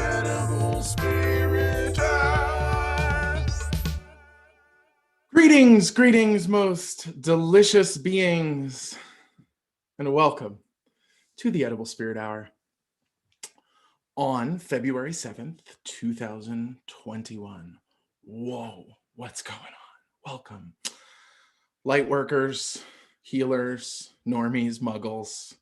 Edible Spirit Hour. Greetings, greetings, most delicious beings, and welcome to the Edible Spirit Hour on February 7th, 2021. Whoa, what's going on? Welcome. Light workers, healers, normies, muggles,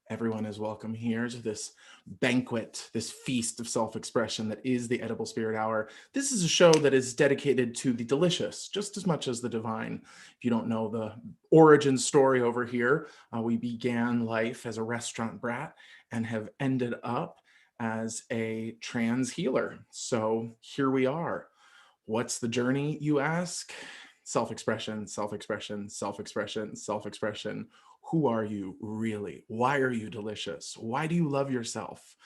everyone is welcome here to this banquet, this feast of self-expression that is the Edible Spirit Hour. This is a show that is dedicated to the delicious just as much as the divine. If you don't know the origin story over here, we began life as a restaurant brat and have ended up as a trans healer. So here we are. What's the journey, you ask? Self-expression, self-expression, self-expression, self-expression. Who are you really? Why are you delicious? Why do you love yourself?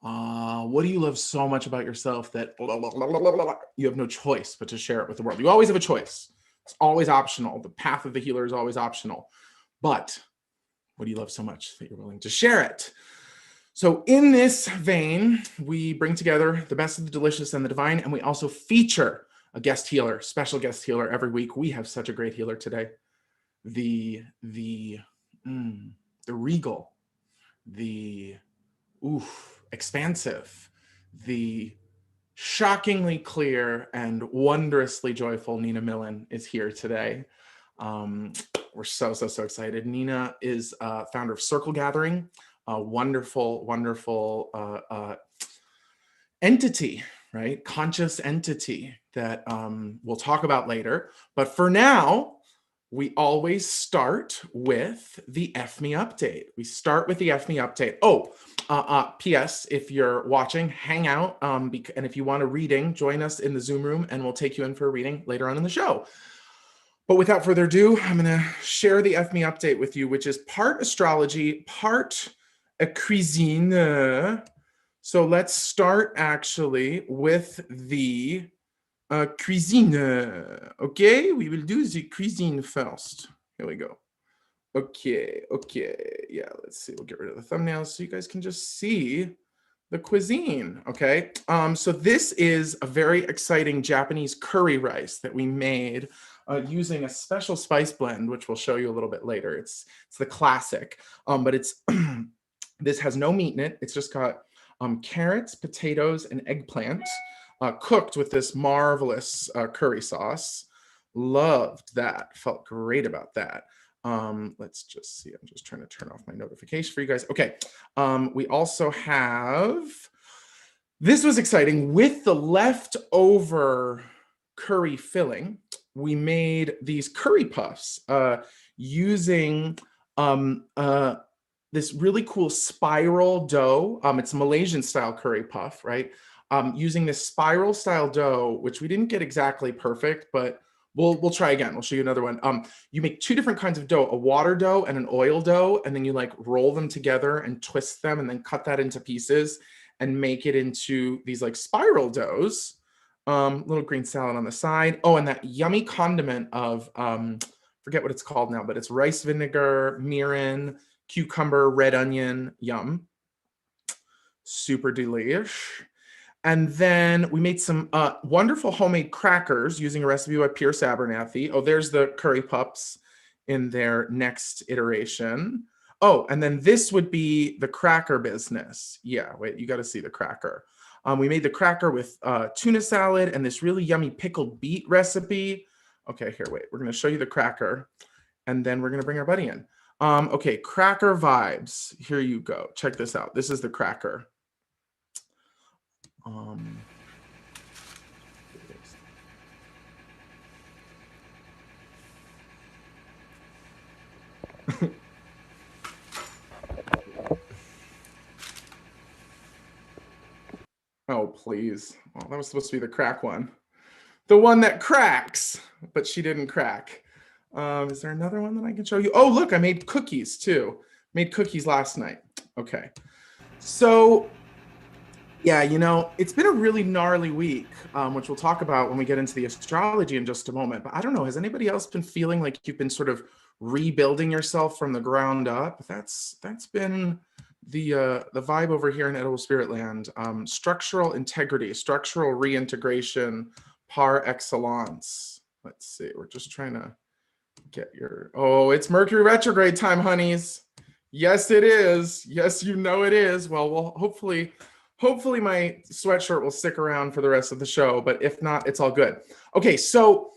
What do you love so much about yourself that you have no choice but to share it with the world? You always have a choice. It's always optional. The path of the healer is always optional. But what do you love so much that you're willing to share it? So in this vein, we bring together the best of the delicious and the divine, and we also feature a guest healer, special guest healer every week. We have such a great healer today. The regal, the expansive, the shockingly clear and wondrously joyful Nina Millin is here today. We're so excited. Nina is founder of Circle Gathering, a wonderful entity, right? Conscious entity that we'll talk about later. But for now, we always start with the F Me update. We start with the F Me update. P.S. If you're watching, hang out. And if you want a reading, join us in the Zoom room and we'll take you in for a reading later on in the show. But without further ado, I'm going to share the F Me update with you, which is part astrology, part a cuisine. So let's start actually with the cuisine. Okay, we will do the cuisine first. Here we go. Okay. Yeah, let's see. We'll get rid of the thumbnails so you guys can just see the cuisine. Okay. So this is a very exciting Japanese curry rice that we made using a special spice blend, which we'll show you a little bit later. It's the classic, but it's this has no meat in it. It's just got carrots, potatoes, and eggplant. Cooked with this marvelous curry sauce. Loved that. Felt great about that. Let's just see. I'm just trying to turn off my notification for you guys. Okay. We also have, this was exciting, with the leftover curry filling, we made these curry puffs using this really cool spiral dough. It's a Malaysian style curry puff, right? Using this spiral style dough, which we didn't get exactly perfect, but we'll try again. We'll show you another one. You make two different kinds of dough, a water dough and an oil dough, and then you like roll them together and twist them and then cut that into pieces and make it into these like spiral doughs. Little green salad on the side. Oh, and that yummy condiment of, forget what it's called now, but it's rice vinegar, mirin, cucumber, red onion, yum. Super delish. And then we made some wonderful homemade crackers using a recipe by Pierce Abernathy. Oh, there's the curry pups in their next iteration. Oh, and then this would be the cracker business. Yeah, wait, you got to see the cracker. We made the cracker with tuna salad and this really yummy pickled beet recipe. Okay, here, wait, we're going to show you the cracker and then we're going to bring our buddy in. Okay, cracker vibes. Here you go. Check this out. This is the cracker. Oh, please. Well, that was supposed to be the crack one. The one that cracks, but she didn't crack. Is there another one that I can show you? Oh, look, I made cookies too. Made cookies last night. Okay. So yeah, you know, it's been a really gnarly week, which we'll talk about when we get into the astrology in just a moment. But I don't know, has anybody else been feeling like you've been sort of rebuilding yourself from the ground up? That's been the vibe over here in Edible Spirit Land, structural integrity, structural reintegration par excellence. Let's see, we're just trying to get your, oh, it's Mercury retrograde time, honeys. Yes, it is. Yes, you know it is. Well, hopefully my sweatshirt will stick around for the rest of the show, but if not, it's all good. Okay, so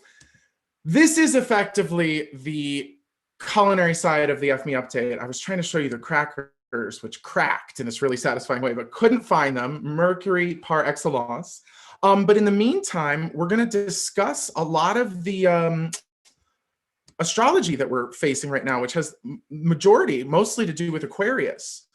this is effectively the culinary side of the F Me Update. I was trying to show you the crackers, which cracked in this really satisfying way, but couldn't find them. Mercury par excellence. But in the meantime, we're going to discuss a lot of the astrology that we're facing right now, which has mostly to do with Aquarius.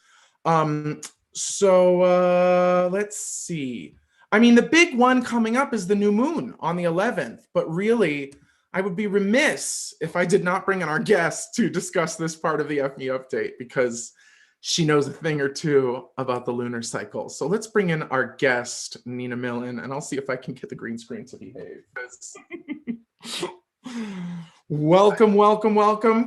So let's see. I mean, the big one coming up is the new moon on the 11th, but really, I would be remiss if I did not bring in our guest to discuss this part of the F Me Update, because she knows a thing or two about the lunar cycle. So let's bring in our guest, Nina Millin, and I'll see if I can get the green screen to behave. Welcome.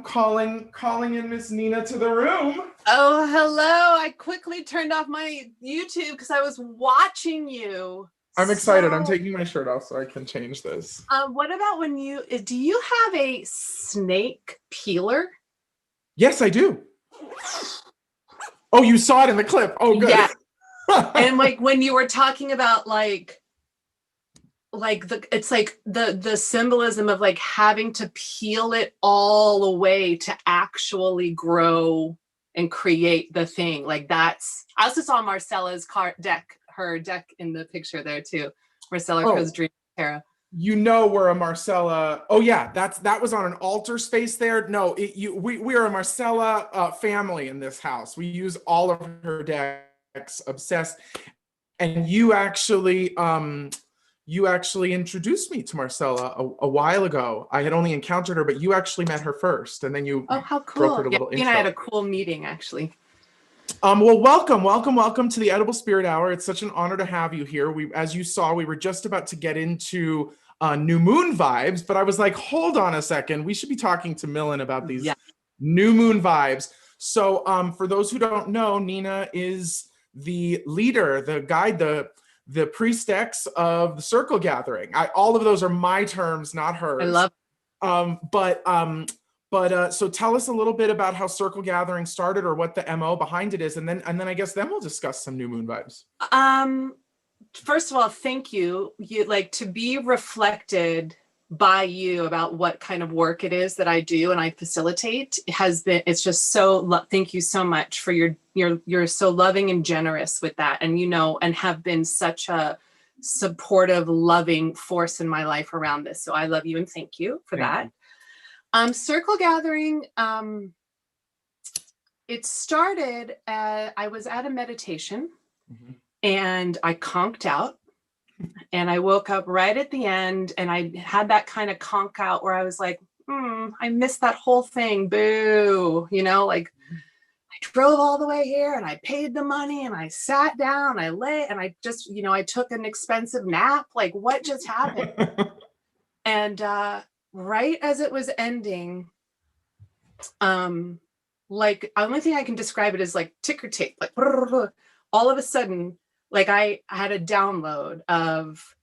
Calling in Miss Nina to the room. Oh, hello. I quickly turned off my YouTube because I was watching you. I'm excited. I'm taking my shirt off so I can change this. What about do you have a snake peeler? Yes, I do. Oh, you saw it in the clip. Oh, good. Yeah. And like when you were talking about it's like the symbolism of like having to peel it all away to actually grow and create the thing. Like I also saw Marcella's her deck in the picture there too. Marcella Crow's Dream Tarot. You know we're a Marcella. Oh yeah, that was on an altar space there. No, we are a Marcella family in this house. We use all of her decks, obsessed. And you actually introduced me to Marcella a while ago. I had only encountered her, but you actually met her first, and then you how cool. brokered a little intro. And I had a cool meeting actually. Well, welcome to the Edible Spirit Hour. It's such an honor to have you here. As you saw, we were just about to get into new moon vibes, but I was like, hold on a second. We should be talking to Millin about these new moon vibes. So for those who don't know, Nina is the leader, the guide, the priestess of the circle gathering. All of those are my terms, not hers. I love so tell us a little bit about how circle gathering started, or what the MO behind it is, and then I guess then we'll discuss some new moon vibes. First of all, thank you. You like to be reflected by you about what kind of work it is that I do and I facilitate. It's just so thank you so much for you're so loving and generous with that, and and have been such a supportive, loving force in my life around this. So I love you and thank you for that. Circle gathering, it started I was at a meditation and I conked out, and I woke up right at the end, and I had that kind of conk out where I was like, I missed that whole thing. Boo. Like I drove all the way here and I paid the money and I sat down, I lay, and I just, I took an expensive nap. Like what just happened? And right as it was ending, like the only thing I can describe it is like ticker tape, like all of a sudden, like I had a download of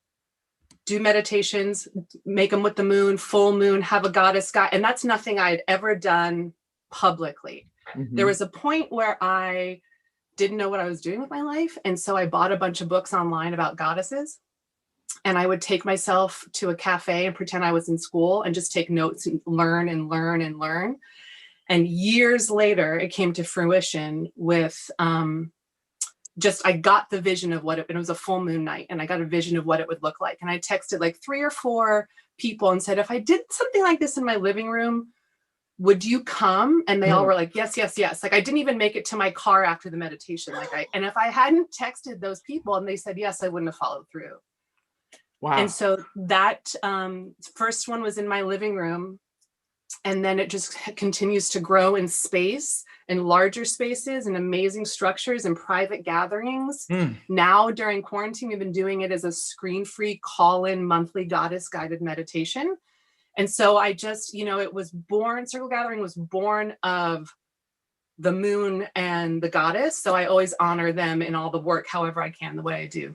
do meditations, make them with the moon, full moon, have a goddess guide. And that's nothing I had ever done publicly. There was a point where I didn't know what I was doing with my life. And so I bought a bunch of books online about goddesses. And I would take myself to a cafe and pretend I was in school and just take notes and learn and learn and learn. And years later, it came to fruition with I got the vision of what it was a full moon night, and I got a vision of what it would look like. And I texted like 3 or 4 people and said, if I did something like this in my living room, would you come? And they all were like, yes, yes, yes. Like I didn't even make it to my car after the meditation. And if I hadn't texted those people and they said yes, I wouldn't have followed through. Wow. And so that first one was in my living room. And then it just continues to grow in space, in larger spaces and amazing structures and private gatherings. Now during quarantine, we've been doing it as a screen-free call-in monthly goddess guided meditation. And so I just, it was born, circle gathering was born of the moon and the goddess. So I always honor them in all the work, however I can, the way I do.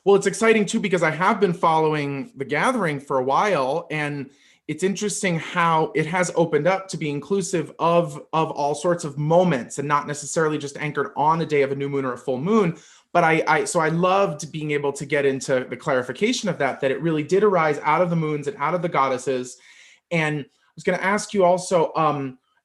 Well, it's exciting too, because I have been following the gathering for a while, and it's interesting how it has opened up to be inclusive of all sorts of moments and not necessarily just anchored on a day of a new moon or a full moon. But so I loved being able to get into the clarification of that it really did arise out of the moons and out of the goddesses. And I was going to ask you also,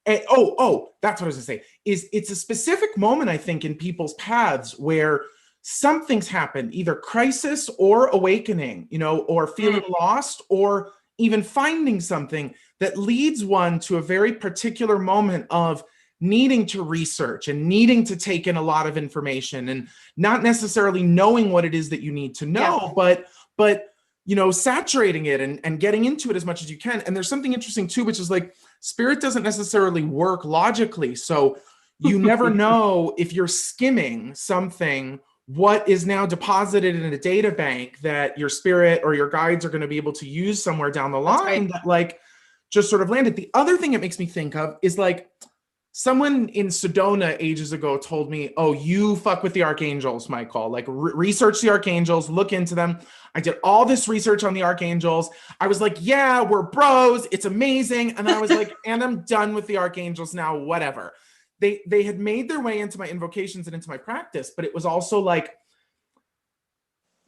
that's what I was going to say, is it's a specific moment, I think, in people's paths where something's happened, either crisis or awakening, you know, or feeling lost, or even finding something that leads one to a very particular moment of needing to research and needing to take in a lot of information and not necessarily knowing what it is that you need to know, but you know, saturating it and getting into it as much as you can. And there's something interesting too, which is like spirit doesn't necessarily work logically. So you never know if you're skimming something, what is now deposited in a data bank that your spirit or your guides are going to be able to use somewhere down the line that like just sort of landed. The other thing it makes me think of is like someone in Sedona ages ago told me, oh, you fuck with the archangels, Michael, like research the archangels, look into them. I did all this research on the archangels. I was like, yeah, we're bros. It's amazing. And then I was like, and I'm done with the archangels now, whatever. They had made their way into my invocations and into my practice, but it was also like,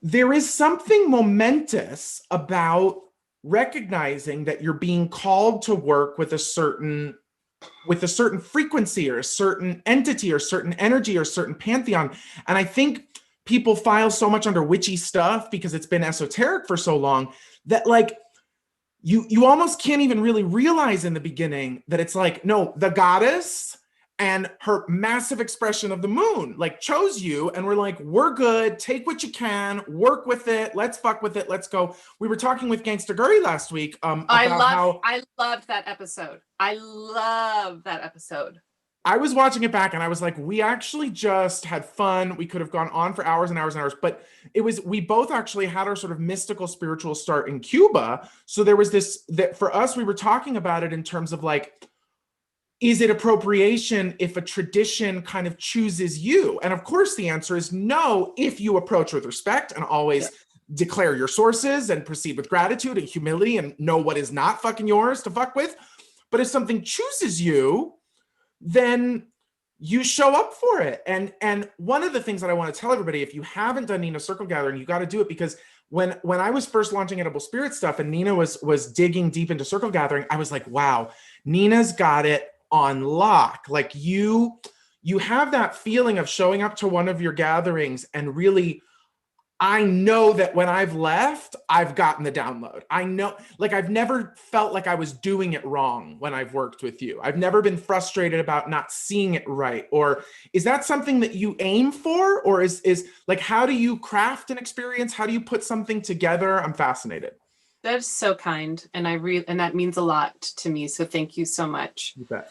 there is something momentous about recognizing that you're being called to work with a certain frequency or a certain entity or certain energy or certain pantheon. And I think people file so much under witchy stuff because it's been esoteric for so long that like, you almost can't even really realize in the beginning that it's like, no, the goddess and her massive expression of the moon like chose you, and we're like, we're good, take what you can, work with it, let's fuck with it, let's go. We were talking with Gangsta Gurry last week about I loved that episode. I love that episode. I was watching it back and I was like, we actually just had fun. We could have gone on for hours and hours and hours, but we both actually had our sort of mystical spiritual start in Cuba. So there was this, that for us, we were talking about it in terms of like, is it appropriation if a tradition kind of chooses you? And of course the answer is no, if you approach with respect and always declare your sources and proceed with gratitude and humility and know what is not fucking yours to fuck with. But if something chooses you, then you show up for it. And one of the things that I want to tell everybody, if you haven't done Nina's Circle Gathering, you got to do it, because when I was first launching Edible Spirit stuff and Nina was digging deep into Circle Gathering, I was like, wow, Nina's got it on lock. Like you have that feeling of showing up to one of your gatherings and really, I know that when I've left, I've gotten the download. I know, like I've never felt like I was doing it wrong when I've worked with you. I've never been frustrated about not seeing it right. Or is that something that you aim for? Or is like, how do you craft an experience? How do you put something together? I'm fascinated. That's so kind. And and that means a lot to me. So thank you so much. You bet.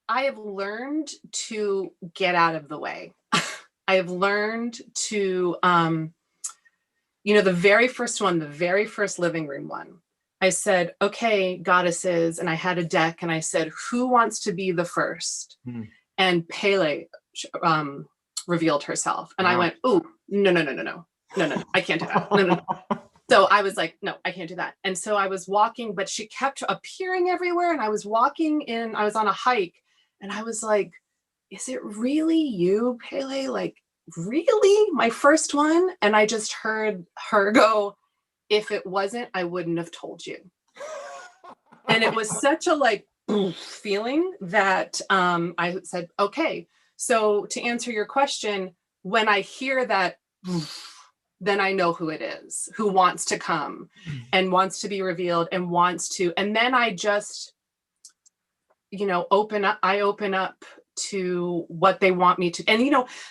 I have learned to get out of the way. I have learned to, the very first one, the very first living room one, I said, okay, goddesses. And I had a deck and I said, who wants to be the first? And Pele revealed herself. And I went, oh, no, I can't do that. No. So I was like, no, I can't do that. And so I was walking, but she kept appearing everywhere. And I was I was on a hike and I was like, is it really you, Pele? Like, really? My first one? And I just heard her go, if it wasn't, I wouldn't have told you. And it was such a like feeling that I said, okay. So to answer your question, when I hear that, then I know who it is, who wants to come and wants to be revealed and wants to, and then I just, open up to what they want me to. And,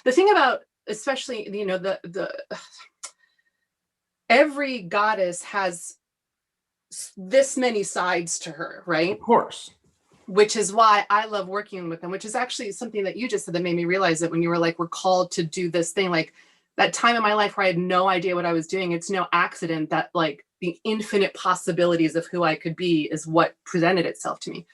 the thing about, especially, every goddess has this many sides to her, right? Of course. Which is why I love working with them, which is actually something that you just said that made me realize that when you were like, we're called to do this thing, like, that time in my life where I had no idea what I was doing, it's no accident that like the infinite possibilities of who I could be is what presented itself to me.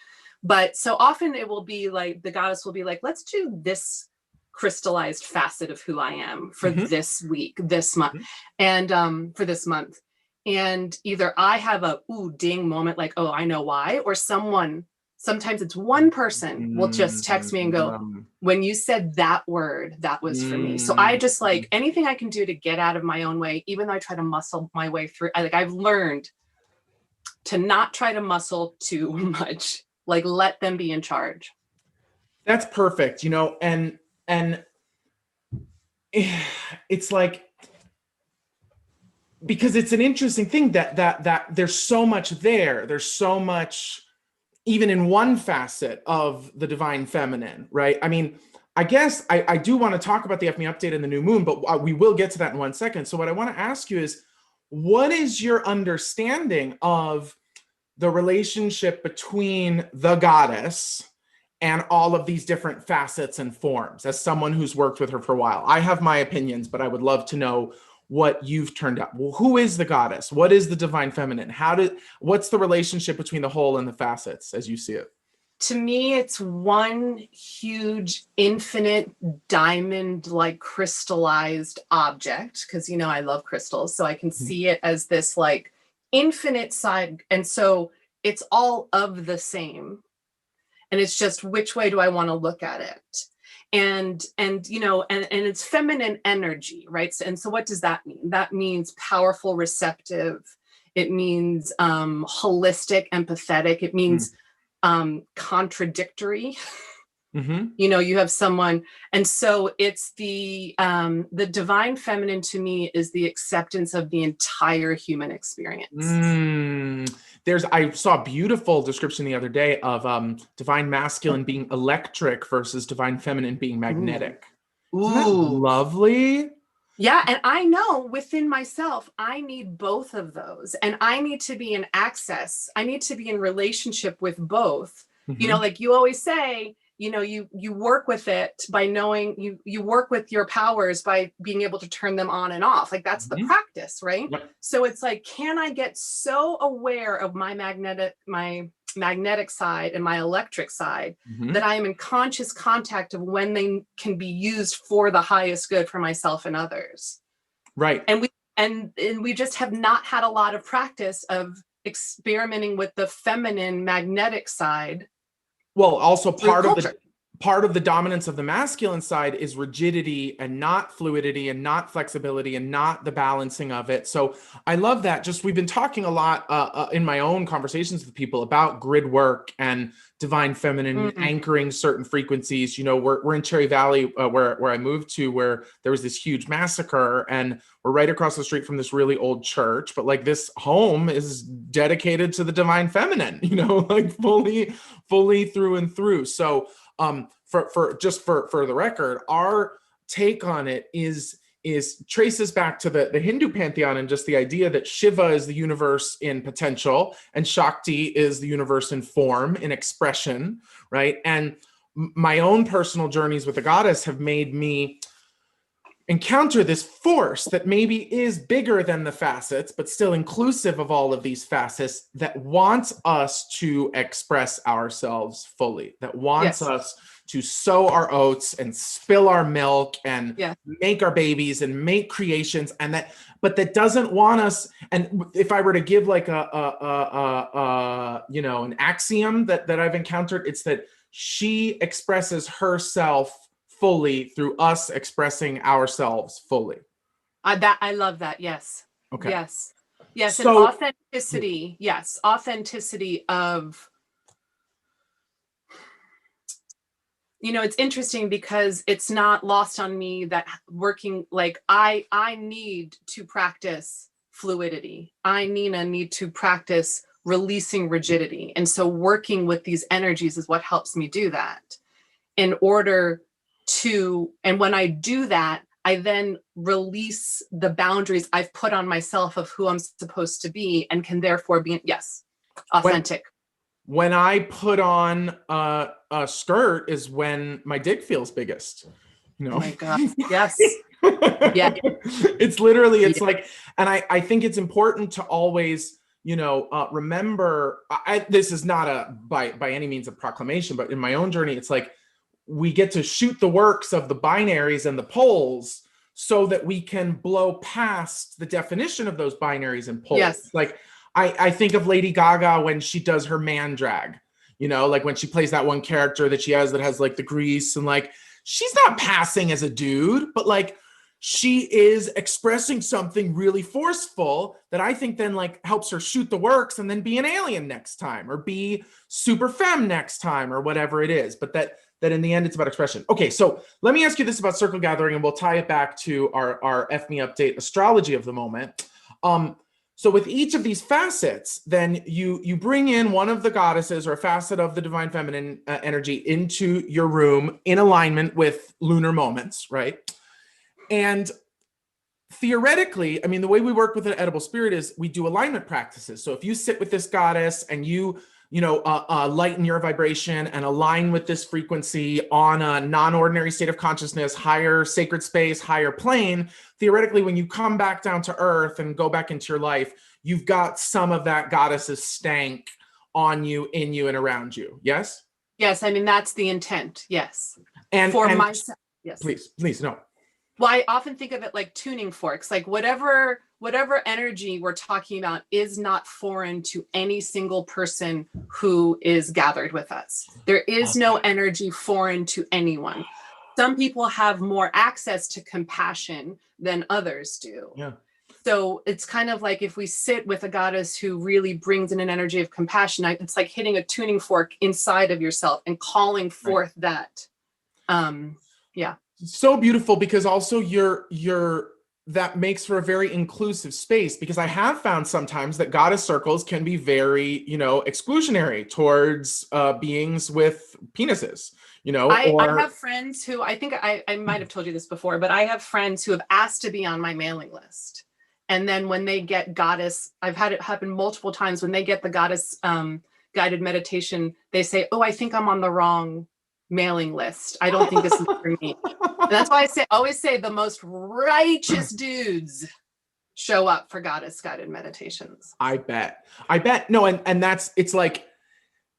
But so often it will be like, the goddess will be like, let's do this crystallized facet of who I am for this week, this month, and for this month. And either I have a ooh ding moment, like, oh, I know why, or sometimes it's one person will just text me and go, when you said that word, that was for me. So I just like anything I can do to get out of my own way, even though I try to muscle my way through. I've learned to not try to muscle too much, like let them be in charge. That's perfect, you know, and it's like, because it's an interesting thing that there's so much there. There's so much, even in one facet of the divine feminine, right? I mean, I guess I do want to talk about the F Me update and the new moon, but we will get to that in 1 second. So what I want to ask you is, what is your understanding of the relationship between the goddess and all of these different facets and forms, as someone who's worked with her for a while? I have my opinions, but I would love to know what you've turned up. Well, who is the goddess? What is the divine feminine? What's the relationship between the whole and the facets as you see it? To me, it's one huge, infinite, diamond-like crystallized object, because, you know, I love crystals, so I can see it as this like infinite side. And so it's all of the same. And it's just, which way do I want to look at it? And you know, and it's feminine energy, right? And so what does that mean? That means powerful, receptive. It means holistic, empathetic. It means contradictory. You know, you have someone, and so it's the divine feminine to me is the acceptance of the entire human experience. I saw a beautiful description the other day of divine masculine being electric versus divine feminine being magnetic. Isn't that lovely? Yeah, and I know within myself, I need both of those, and I need to be in access. I need to be in relationship with both. You know, like you always say, you know, you work with it by knowing, you work with your powers by being able to turn them on and off. Like that's the practice, right? So it's like, can I get so aware of my magnetic side and my electric side that I am in conscious contact of when they can be used for the highest good for myself and others. Right. And we just have not had a lot of practice of experimenting with the feminine magnetic side. Well, also part of the dominance of the masculine side is rigidity and not fluidity and not flexibility and not the balancing of it. So I love that. Just, we've been talking a lot in my own conversations with people about grid work and divine feminine anchoring certain frequencies. You know, we're in Cherry Valley where I moved to, where there was this huge massacre, and we're right across the street from this really old church, but like this home is dedicated to the divine feminine, you know, like fully through and through. So for the record, our take on it is traces back to the Hindu pantheon, and just the idea that Shiva is the universe in potential and Shakti is the universe in form, in expression, right? And my own personal journeys with the goddess have made me encounter this force that maybe is bigger than the facets, but still inclusive of all of these facets, that wants us to express ourselves fully, that wants us to sow our oats and spill our milk and make our babies and make creations, and but that doesn't want us. And if I were to give like you know, an axiom that I've encountered, it's that she expresses herself fully through us expressing ourselves fully. I love that. Yes. Okay. Yes. Yes. So, and authenticity. Yes. Authenticity of, you know, it's interesting because it's not lost on me that working, like I need to practice fluidity. I, Nina, need to practice releasing rigidity. And so working with these energies is what helps me do that, in order to, and when I do that, I then release the boundaries I've put on myself of who I'm supposed to be, and can therefore be, authentic. When I put on a skirt is when my dick feels biggest. You know? Oh my God. Yes. Yeah. It's literally, it's Yeah. like, and I think it's important to always, remember, this is not by any means a proclamation, but in my own journey, it's like, we get to shoot the works of the binaries and the poles so that we can blow past the definition of those binaries and poles. Yes. Like, I think of Lady Gaga when she does her man drag, like when she plays that one character that she has that has like the grease, and like, she's not passing as a dude, but like, she is expressing something really forceful that I think then like helps her shoot the works and then be an alien next time, or be super femme next time, or whatever it is. But that in the end, it's about expression. Okay, so let me ask you this about circle gathering, and we'll tie it back to our FME update astrology of the moment. So with each of these facets, then you bring in one of the goddesses or a facet of the divine feminine energy into your room in alignment with lunar moments, right? And theoretically, I mean, the way we work with an edible spirit is we do alignment practices. So if you sit with this goddess and you lighten your vibration and align with this frequency on a non-ordinary state of consciousness, higher sacred space, higher plane, theoretically, when you come back down to earth and go back into your life, you've got some of that goddess's stank on you, in you, and around you. Yes? Yes. I mean, that's the intent. Yes. And myself. Yes. Please, no. Well, I often think of it like tuning forks, like whatever energy we're talking about is not foreign to any single person who is gathered with us. There is no energy foreign to anyone. Some people have more access to compassion than others do. Yeah. So it's kind of like if we sit with a goddess who really brings in an energy of compassion, it's like hitting a tuning fork inside of yourself and calling forth that. Yeah. So beautiful, because also that makes for a very inclusive space, because I have found sometimes that goddess circles can be very, exclusionary towards beings with penises, I have friends who, I think I might have told you this before, but I have friends who have asked to be on my mailing list. And then when they get goddess, I've had it happen multiple times, when they get the goddess guided meditation, they say, oh, I think I'm on the wrong mailing list. I don't think this is for me. And that's why I always say the most righteous dudes show up for goddess guided meditations. I bet. No, and it's like,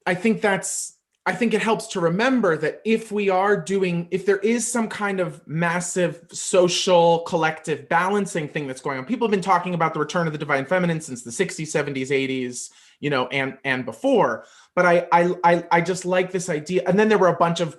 I think it helps to remember that if there is some kind of massive social collective balancing thing that's going on, people have been talking about the return of the divine feminine since the 60s, 70s, 80s, and before. But I just like this idea. And then there were a bunch of,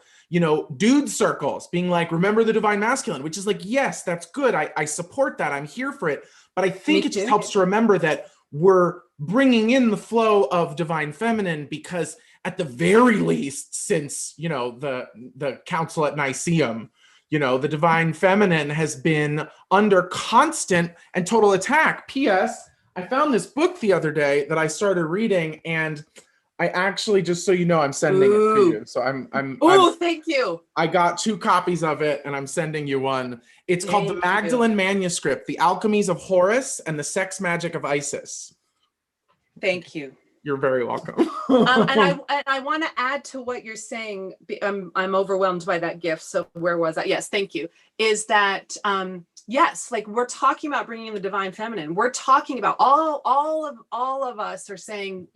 dude circles being like, remember the divine masculine, which is like, yes, that's good. I support that. I'm here for it. But I think it just helps to remember that we're bringing in the flow of divine feminine, because at the very least, since, the council at Nicaeum, the divine feminine has been under constant and total attack. P.S. I found this book the other day that I started reading, and I actually, just so you know, I'm sending it to you. So Thank you. I got 2 copies of it, and I'm sending you one. It's called The Magdalene Manuscript: The Alchemies of Horus and the Sex Magic of Isis. Thank you. You're very welcome. And I want to add to what you're saying. I'm overwhelmed by that gift. So where was I? Yes, thank you. Is that yes, like we're talking about bringing in the divine feminine. We're talking about all of us are saying,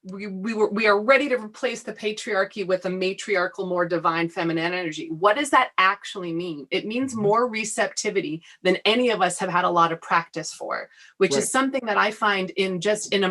we are ready to replace the patriarchy with a matriarchal, more divine feminine energy. What does that actually mean? It means more receptivity than any of us have had a lot of practice for, which is something that I find in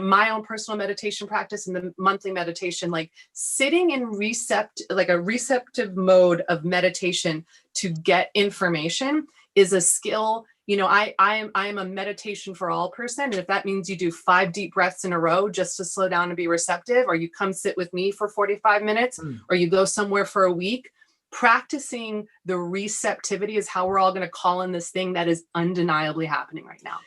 my own personal meditation practice, in the monthly meditation, like sitting in a receptive mode of meditation to get information is a skill. I am a meditation for all person. And if that means you do 5 deep breaths in a row just to slow down and be receptive, or you come sit with me for 45 minutes, or you go somewhere for a week, practicing the receptivity is how we're all going to call in this thing that is undeniably happening right now.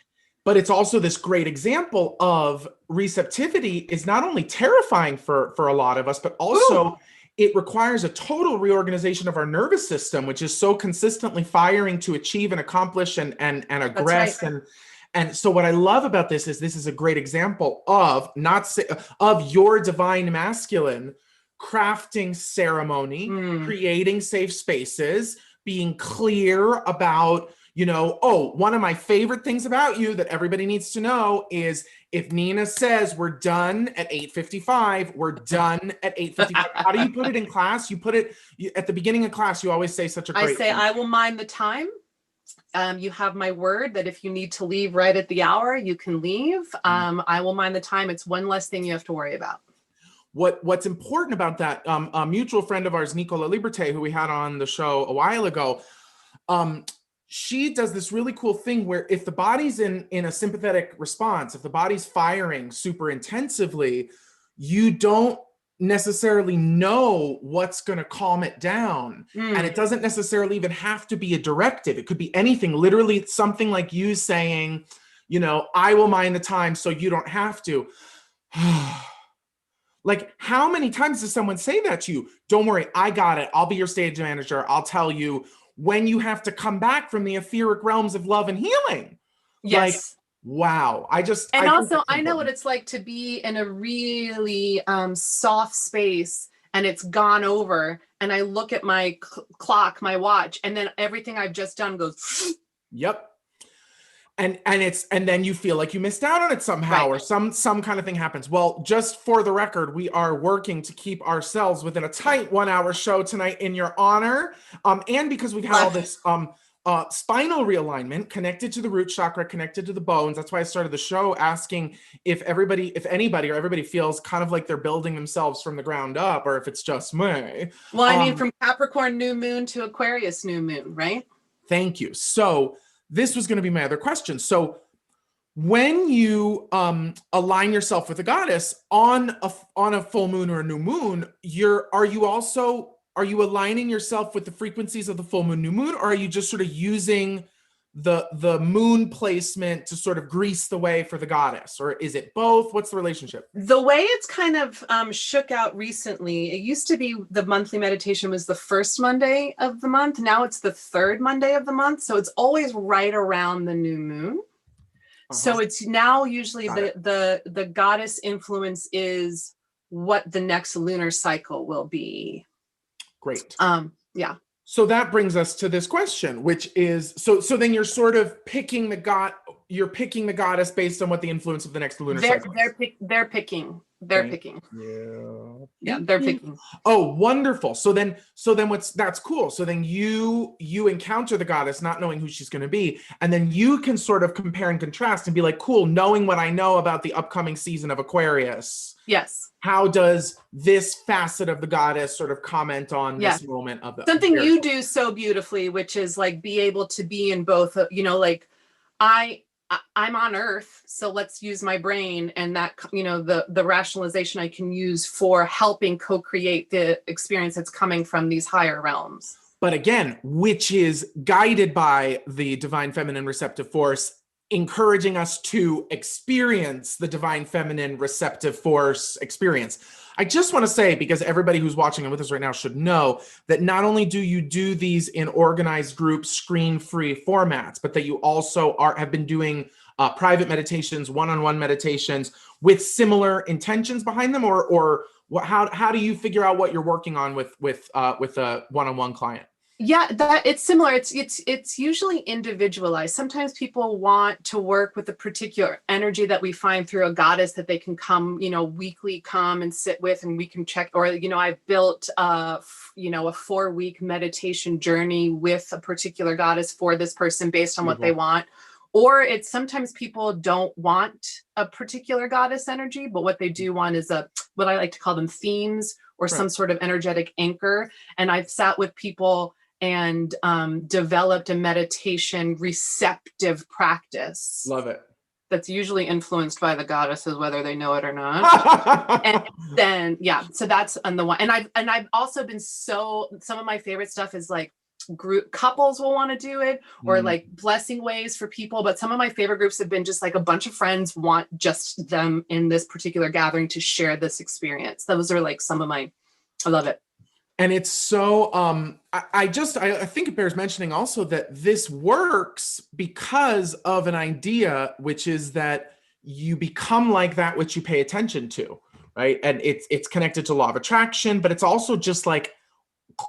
But it's also this great example of receptivity is not only terrifying for a lot of us, but also it requires a total reorganization of our nervous system, which is so consistently firing to achieve and accomplish and aggress. Right. And so what I love about this is a great example of your divine masculine crafting ceremony, creating safe spaces, being clear about, you know, oh, one of my favorite things about you that everybody needs to know is if Nina says we're done at 8:55, we're done at 8:55. How do you put it in class? You put it at the beginning of class. You always say such a great thing. I will mind the time. You have my word that if you need to leave right at the hour, you can leave. I will mind the time. It's one less thing you have to worry about. What's important about that, a mutual friend of ours, Nicola Liberte, who we had on the show a while ago, she does this really cool thing where if the body's in a sympathetic response, if the body's firing super intensively, you don't necessarily know what's going to calm it down. And it doesn't necessarily even have to be a directive. It could be anything, literally something like you saying, you know, I will mind the time so you don't have to. Like, how many times does someone say that to you? Don't worry, I got it. I'll be your stage manager. I'll tell you when you have to come back from the etheric realms of love and healing. Yes. Like, wow. I know what it's like to be in a really soft space and it's gone over. And I look at my clock, my watch, and then everything I've just done goes. Yep. And then you feel like you missed out on it somehow, right, or some kind of thing happens. Well, just for the record, we are working to keep ourselves within a tight 1 hour show tonight in your honor. And because we've had all this spinal realignment connected to the root chakra, connected to the bones. That's why I started the show asking if everybody feels kind of like they're building themselves from the ground up, or if it's just me. Well, I mean, from Capricorn new moon to Aquarius new moon, right? Thank you. So this was going to be my other question. So when you align yourself with a goddess on a full moon or a new moon, are you aligning yourself with the frequencies of the full moon, new moon, or are you just sort of using the moon placement to sort of grease the way for the goddess, or is it both? What's the relationship? The way it's kind of shook out recently, it used to be the monthly meditation was the first Monday of the month. Now it's the third Monday of the month. So it's always right around the new moon. So it's now usually the goddess influence is what the next lunar cycle will be. Great. Yeah. So that brings us to this question, which is, so then you're sort of picking the goddess based on what the influence of the next lunar cycle is. They're picking. Yeah, they're picking. Oh, wonderful. So then that's cool. So then you encounter the goddess not knowing who she's going to be, and then you can sort of compare and contrast and be like, cool, knowing what I know about the upcoming season of Aquarius. Yes. How does this facet of the goddess sort of comment on this moment of the something you do so beautifully, which is like be able to be in both, like I'm on Earth, so let's use my brain and that, the rationalization I can use for helping co-create the experience that's coming from these higher realms. But again, which is guided by the divine feminine receptive force, encouraging us to experience the divine feminine receptive force experience. I just want to say, because everybody who's watching and with us right now should know that not only do you do these in organized group screen-free formats, but that you also have been doing private meditations, one-on-one meditations with similar intentions behind them, or how do you figure out what you're working on with a one-on-one client? Yeah, it's similar. It's usually individualized. Sometimes people want to work with a particular energy that we find through a goddess that they can come, weekly come and sit with, and we can check. Or, I've built a 4-week meditation journey with a particular goddess for this person based on what they want. Or it's sometimes people don't want a particular goddess energy, but what they do want is what I like to call them themes, or some sort of energetic anchor. And I've sat with people and developed a meditation receptive practice. Love it. That's usually influenced by the goddesses, whether they know it or not. And then, so that's on the one. And I've also been some of my favorite stuff is like group couples will want to do it, or like blessing ways for people. But some of my favorite groups have been just like a bunch of friends want just them in this particular gathering to share this experience. Those are like I love it. And it's so, I think it bears mentioning also that this works because of an idea, which is that you become like that which you pay attention to, right? And it's connected to law of attraction, but it's also just like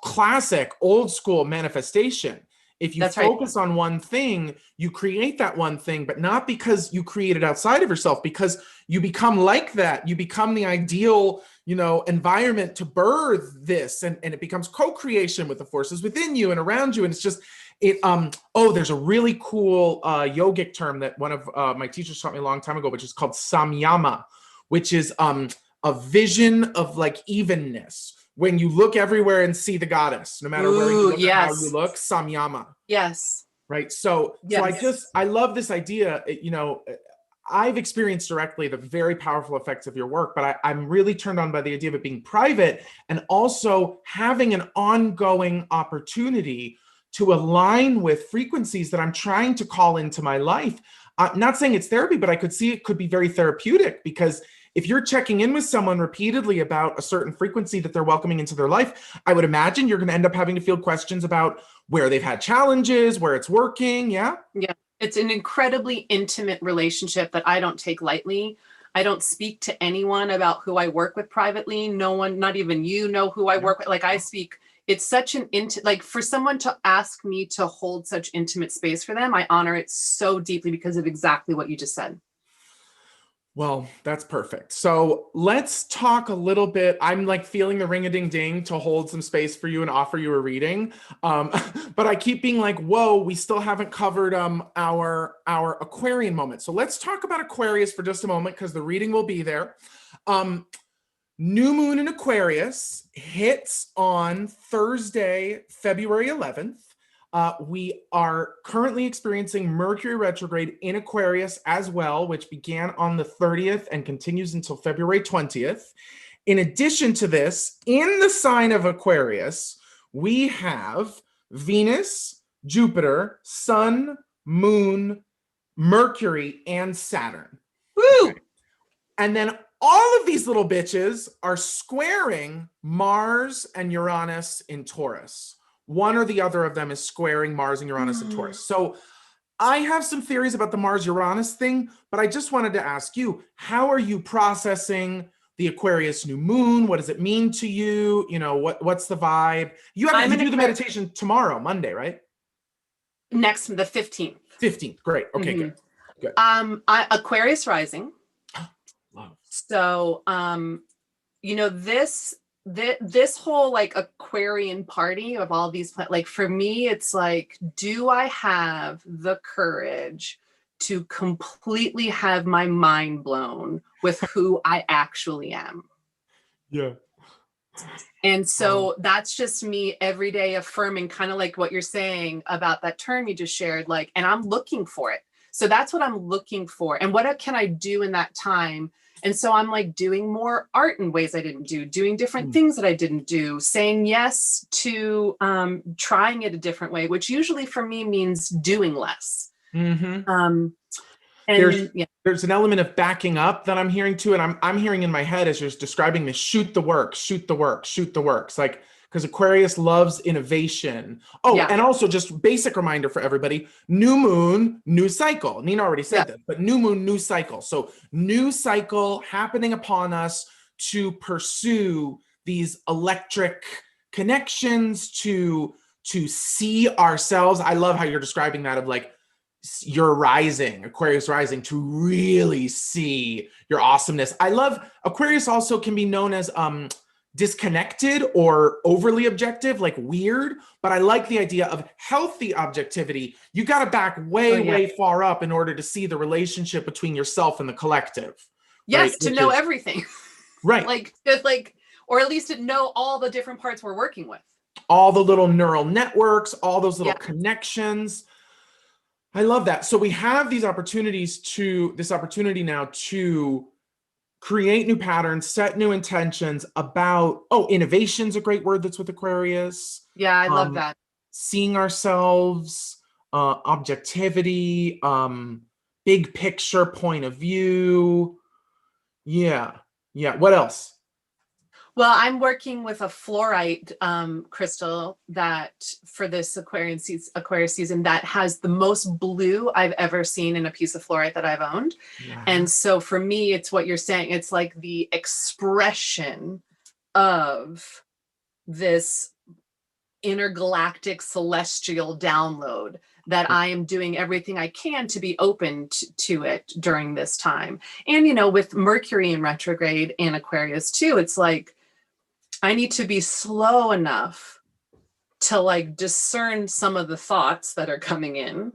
classic old school manifestation. If you That's right. focus on one thing, you create that one thing, but not because you create it outside of yourself, because you become like that. You become the ideal, environment to birth this, and it becomes co-creation with the forces within you and around you. And it's just, there's a really cool yogic term that one of my teachers taught me a long time ago, which is called samyama, which is a vision of like evenness. When you look everywhere and see the goddess, no matter where you look or how you look, samyama. Yes. Right. So I love this idea. I've experienced directly the very powerful effects of your work, but I'm really turned on by the idea of it being private and also having an ongoing opportunity to align with frequencies that I'm trying to call into my life. Not saying it's therapy, but I could see it could be very therapeutic, because if you're checking in with someone repeatedly about a certain frequency that they're welcoming into their life, I would imagine you're going to end up having to field questions about where they've had challenges, where it's working. Yeah. Yeah. It's an incredibly intimate relationship that I don't take lightly. I don't speak to anyone about who I work with privately. No one, not even you, know who I work with. Like, I speak, it's such an like, for someone to ask me to hold such intimate space for them, I honor it so deeply because of exactly what you just said. Well, that's perfect. So let's talk a little bit. I'm like feeling the ring-a-ding-ding to hold some space for you and offer you a reading. But I keep being like, whoa, we still haven't covered our Aquarian moment. So let's talk about Aquarius for just a moment, because the reading will be there. New moon in Aquarius hits on Thursday, February 11th. We are currently experiencing Mercury retrograde in Aquarius as well, which began on the 30th and continues until February 20th. In addition to this, in the sign of Aquarius, we have Venus, Jupiter, Sun, Moon, Mercury, and Saturn. Woo! Okay. And then all of these little bitches are squaring Mars and Uranus in Taurus. One or the other of them is squaring Mars and Uranus and Taurus. So I have some theories about the Mars-Uranus thing, but I just wanted to ask you, how are you processing the Aquarius new moon? What does it mean to you? What's the vibe? You do the meditation tomorrow, Monday, right? The 15th. 15th, great. Okay, good. Aquarius rising. Love. So, this whole like Aquarian party of all these, like, for me, it's like, do I have the courage to completely have my mind blown with who I actually am? Yeah. And so that's just me every day affirming, kind of like what you're saying about that term you just shared, like, and I'm looking for it. So that's what I'm looking for. And what can I do in that time? And so I'm like doing more art in ways I didn't do, doing different things that I didn't do, saying yes to trying it a different way, which usually for me means doing less. Mm-hmm. There's an element of backing up that I'm hearing too. And I'm hearing in my head as you're describing this, shoot the work, shoot the work, shoot the work. It's like, because Aquarius loves innovation. And also just basic reminder for everybody, new moon, new cycle. Nina already said this, but new moon, new cycle. So new cycle happening upon us to pursue these electric connections, to see ourselves. I love how you're describing that, of like, you're rising, Aquarius rising, to really see your awesomeness. I love Aquarius also can be known as disconnected or overly objective, like weird, but I like the idea of healthy objectivity. You got to back way far up in order to see the relationship between yourself and the collective. Yes, right? to know everything. Right. like, or at least to know all the different parts we're working with. All the little neural networks, all those little connections. I love that. So we have this opportunity now to create new patterns, set new intentions about, innovation's a great word that's with Aquarius. Yeah, I love that. Seeing ourselves, objectivity, big picture point of view. Yeah. What else? Well, I'm working with a fluorite crystal that for this Aquarius season that has the most blue I've ever seen in a piece of fluorite that I've owned. Yeah. And so for me, it's what you're saying. It's like the expression of this intergalactic celestial download, that I am doing everything I can to be open to it during this time. And, you know, with Mercury in retrograde in Aquarius too, it's like, I need to be slow enough to like discern some of the thoughts that are coming in,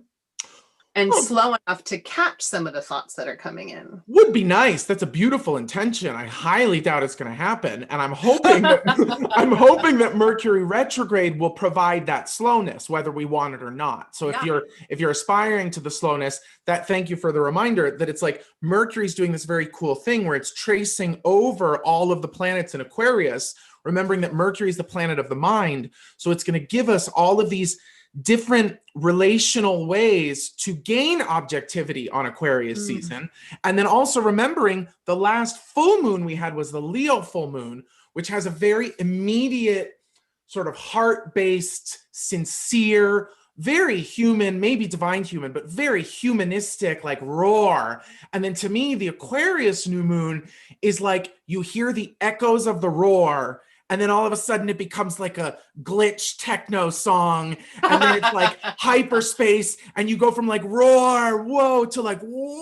and slow enough to catch some of the thoughts that are coming in. Would be nice. That's a beautiful intention. I highly doubt it's going to happen, and I'm hoping that Mercury retrograde will provide that slowness, whether we want it or not. So if you're aspiring to the slowness, thank you for the reminder that it's like Mercury's doing this very cool thing where it's tracing over all of the planets in Aquarius, remembering that Mercury is the planet of the mind. So it's going to give us all of these different relational ways to gain objectivity on Aquarius season. And then also remembering the last full moon we had was the Leo full moon, which has a very immediate sort of heart-based, sincere, very human, maybe divine human, but very humanistic, like roar. And then to me, the Aquarius new moon is like you hear the echoes of the roar, and then all of a sudden it becomes like a glitch techno song. And then it's like hyperspace. And you go from like roar, whoa, to like, whoa.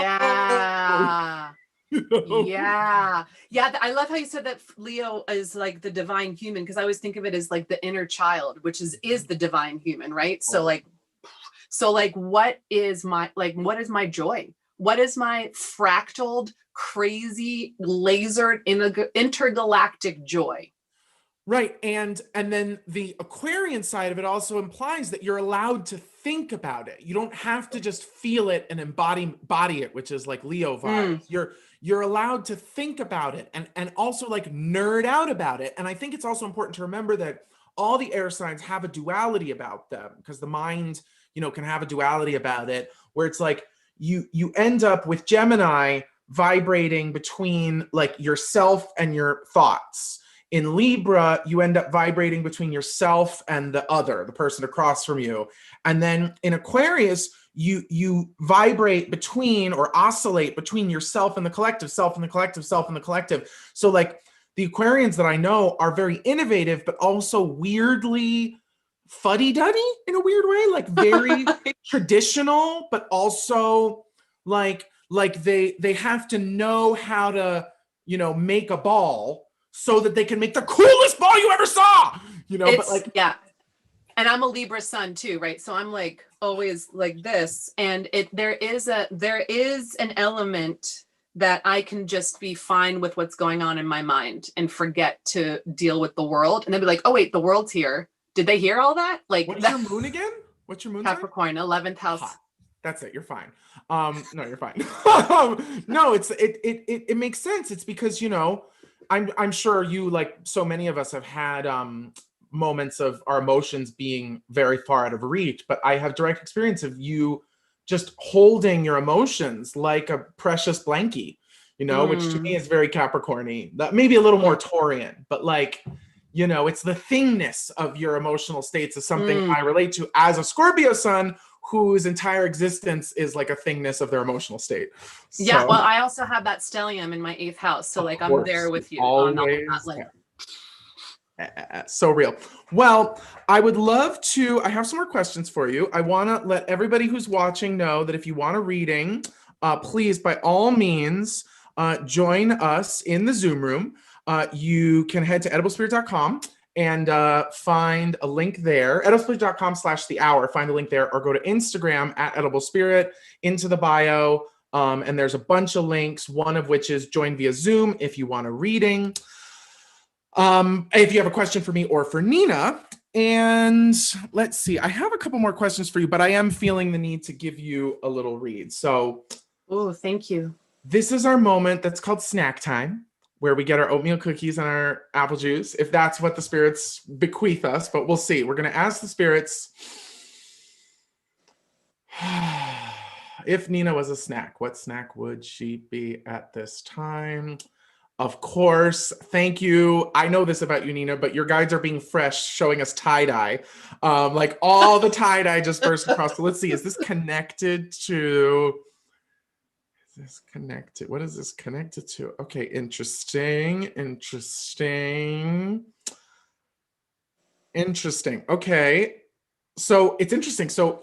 Yeah. Yeah. I love how you said that Leo is like the divine human, because I always think of it as like the inner child, which is the divine human, right? So like what is my joy? What is my fractaled, crazy, lasered, intergalactic joy? Right. And then the Aquarian side of it also implies that you're allowed to think about it. You don't have to just feel it and embody it, which is like Leo vibes. You're allowed to think about it and also like nerd out about it. And I think it's also important to remember that all the air signs have a duality about them, because the mind, you know, can have a duality about it, where it's like you end up with Gemini vibrating between like yourself and your thoughts. In Libra, you end up vibrating between yourself and the other, the person across from you. And then in Aquarius, you vibrate between, or oscillate between yourself and the collective, self and the collective, self and the collective. So like the Aquarians that I know are very innovative, but also weirdly fuddy-duddy in a weird way, like very traditional, but also like they have to know how to, you know, make a ball so that they can make the coolest ball you ever saw, you know. But like, yeah. And I'm a Libra sun too, right? So I'm like always like this, and there is an element that I can just be fine with what's going on in my mind and forget to deal with the world, and then be like, oh wait, the world's here. Did they hear all that? Like, what's your moon again? What's your moon sign? Capricorn, 11th house. Hot. That's it. You're fine. No, you're fine. No, it makes sense. It's because, you know, I'm sure you, like so many of us, have had moments of our emotions being very far out of reach, but I have direct experience of you just holding your emotions like a precious blankie, you know, which to me is very Capricorny. That maybe a little more Taurian, but like, you know, it's the thingness of your emotional states is something I relate to as a Scorpio sun, whose entire existence is like a thingness of their emotional state. So, yeah, well, I also have that stellium in my 8th house, so like I'm there with you on all that. Like, so real. Well, I would love to, I have some more questions for you. I want to let everybody who's watching know that if you want a reading, please, by all means, join us in the Zoom room. You can head to ediblespirit.com and find a link there, ediblespirit.com/the-hour, find a link there, or go to Instagram at ediblespirit, into the bio, and there's a bunch of links, one of which is join via Zoom if you want a reading. If you have a question for me or for Nina. And let's see, I have a couple more questions for you, but I am feeling the need to give you a little read. So, oh, thank you. This is our moment that's called snack time, where we get our oatmeal cookies and our apple juice, if that's what the spirits bequeath us, but we'll see. We're going to ask the spirits, if Nina was a snack, what snack would she be at this time? Of course. Thank you. I know this about you, Nina, but your guides are being fresh, showing us tie-dye. Like all the tie-dye just burst across. So let's see, is this connected to... What is this connected to? Okay, interesting. Interesting. Okay. So it's interesting. So,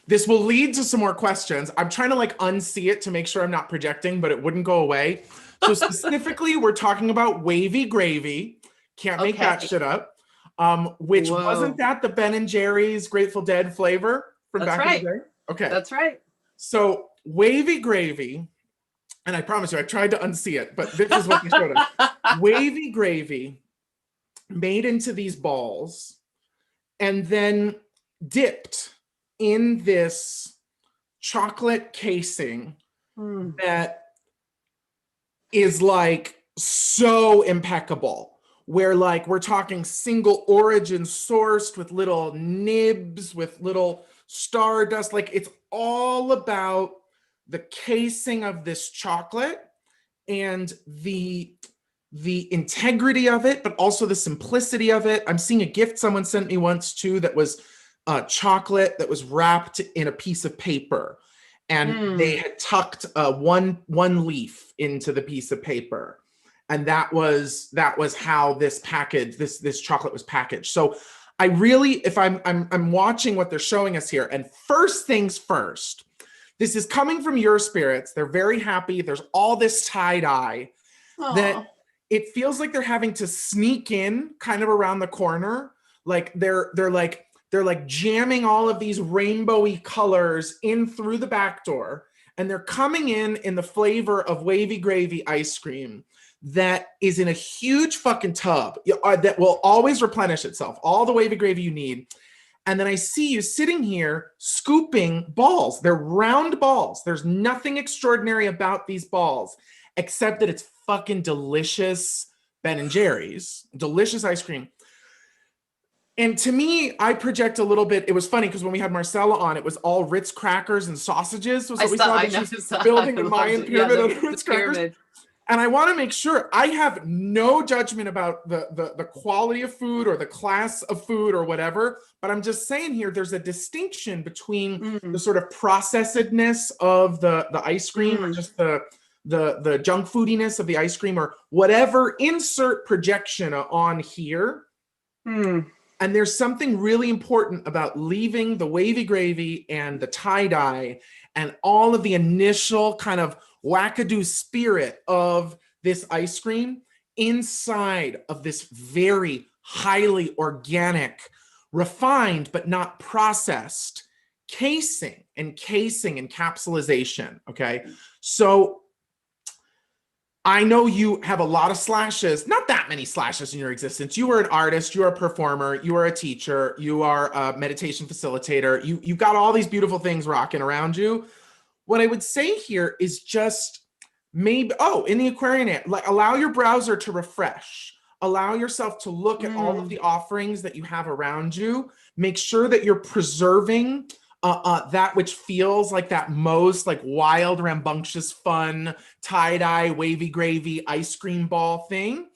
this will lead to some more questions. I'm trying to like unsee it to make sure I'm not projecting, but it wouldn't go away. So specifically, we're talking about wavy gravy. Can't make that Okay. shit up. Which Whoa. wasn't that the Ben and Jerry's Grateful Dead flavor from That's back right. in the day? Okay. That's right. So wavy gravy, and I promise you, I tried to unsee it, but this is what they showed us. Wavy gravy made into these balls and then dipped in this chocolate casing that is like so impeccable, where like we're talking single origin sourced with little nibs, with little stardust. Like it's all about the casing of this chocolate and the integrity of it, but also the simplicity of it. I'm seeing a gift someone sent me once too that was chocolate that was wrapped in a piece of paper, and they had tucked one leaf into the piece of paper, and that was how this package, this chocolate was packaged. So I really, if I'm watching what they're showing us here, and first things first, this is coming from your spirits. They're very happy. There's all this tie-dye that it feels like they're having to sneak in kind of around the corner. Like they're like jamming all of these rainbowy colors in through the back door, and they're coming in the flavor of wavy gravy ice cream that is in a huge fucking tub that will always replenish itself, all the wavy gravy you need. And then I see you sitting here scooping balls. They're round balls. There's nothing extraordinary about these balls except that it's fucking delicious Ben and Jerry's, delicious ice cream. And to me, I project a little bit. It was funny because when we had Marcella on, it was all Ritz crackers and sausages. Was what we saw. She's building the Mayan pyramid of Ritz crackers. And I want to make sure, I have no judgment about the quality of food or the class of food or whatever, but I'm just saying here, there's a distinction between the sort of processedness of the ice cream or just the junk foodiness of the ice cream or whatever, insert projection on here. And there's something really important about leaving the wavy gravy and the tie-dye and all of the initial kind of wackadoo spirit of this ice cream inside of this very highly organic, refined, but not processed casing and capsulization, okay? So I know you have a lot of slashes, not that many slashes in your existence. You are an artist, you are a performer, you are a teacher, you are a meditation facilitator. You've got all these beautiful things rocking around you. What I would say here is just maybe, in the Aquarian, like allow your browser to refresh. Allow yourself to look at all of the offerings that you have around you. Make sure that you're preserving that which feels like that most like wild, rambunctious, fun, tie-dye, wavy gravy, ice cream ball thing.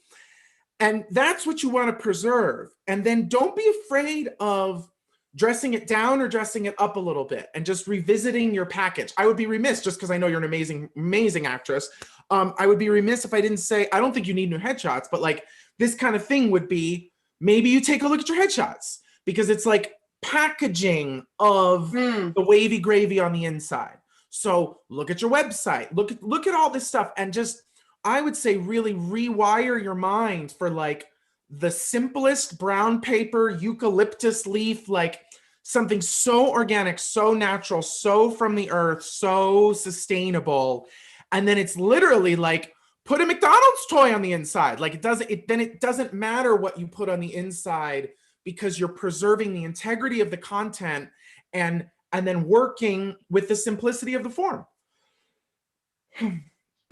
And that's what you want to preserve. And then don't be afraid of dressing it down or dressing it up a little bit and just revisiting your package. I would be remiss, just because I know you're an amazing, amazing actress. I would be remiss if I didn't say, I don't think you need new headshots, but like this kind of thing would be, maybe you take a look at your headshots, because it's like packaging of the wavy gravy on the inside. So look at your website, look at all this stuff, and just, I would say, really rewire your mind for like the simplest brown paper eucalyptus leaf, like something so organic, so natural, so from the earth, so sustainable. And then it's literally like, put a McDonald's toy on the inside. Like it doesn't matter what you put on the inside, because you're preserving the integrity of the content and then working with the simplicity of the form.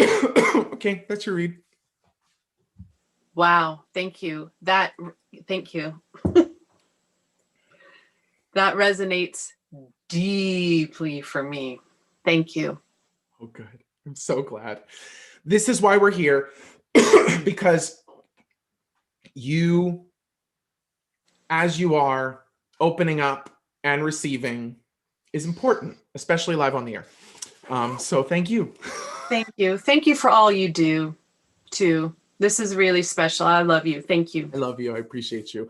Okay, that's your read. Wow, thank you. Thank you. That resonates deeply for me. Thank you. Oh, good. I'm so glad. This is why we're here, because you, as you are opening up and receiving, is important, especially live on the air. So thank you. Thank you. Thank you for all you do too. This is really special. I love you. Thank you. I love you. I appreciate you.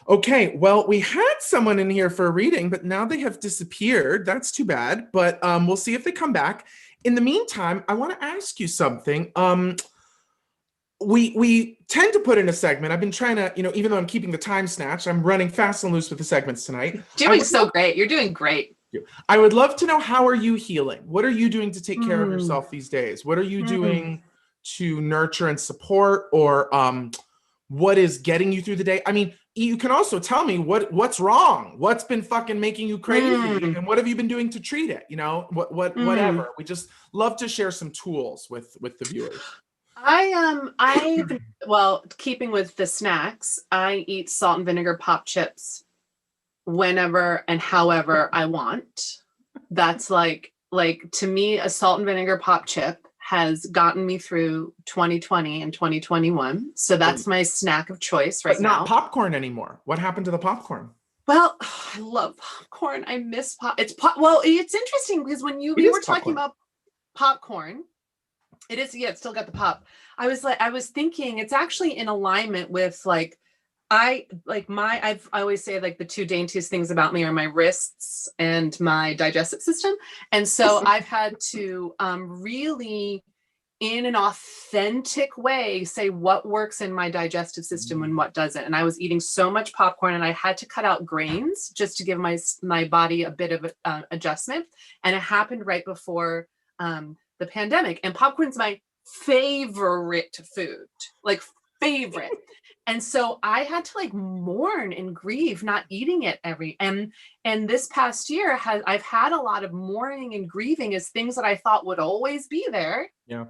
Okay, well, we had someone in here for a reading, but now they have disappeared. That's too bad, but we'll see if they come back. In the meantime, I want to ask you something. We tend to put in a segment. I've been trying to, even though I'm keeping the time snatched, I'm running fast and loose with the segments tonight. Doing so great. You're doing great. I would love to know, how are you healing? What are you doing to take care of yourself these days? What are you doing to nurture and support, or what is getting you through the day? I mean, you can also tell me what's wrong, what's been fucking making you crazy, and what have you been doing to treat it? Whatever. We just love to share some tools with the viewers. Well, keeping with the snacks, I eat salt and vinegar pop chips whenever and however I want. That's like to me, a salt and vinegar pop chip has gotten me through 2020 and 2021. So that's my snack of choice right now. Not popcorn anymore. What happened to the popcorn? Well, I love popcorn. I miss pop. Well, it's interesting because when we were talking about popcorn, it is, it's still got the pop. I was thinking it's actually in alignment with I always say the two daintiest things about me are my wrists and my digestive system. And so I've had to really, in an authentic way, say what works in my digestive system and what doesn't. And I was eating so much popcorn, and I had to cut out grains just to give my body a bit of adjustment. And it happened right before the pandemic. And popcorn's my favorite food, favorite. And so I had to mourn and grieve not eating it and this past year I've had a lot of mourning and grieving as things that I thought would always be there. Yeah.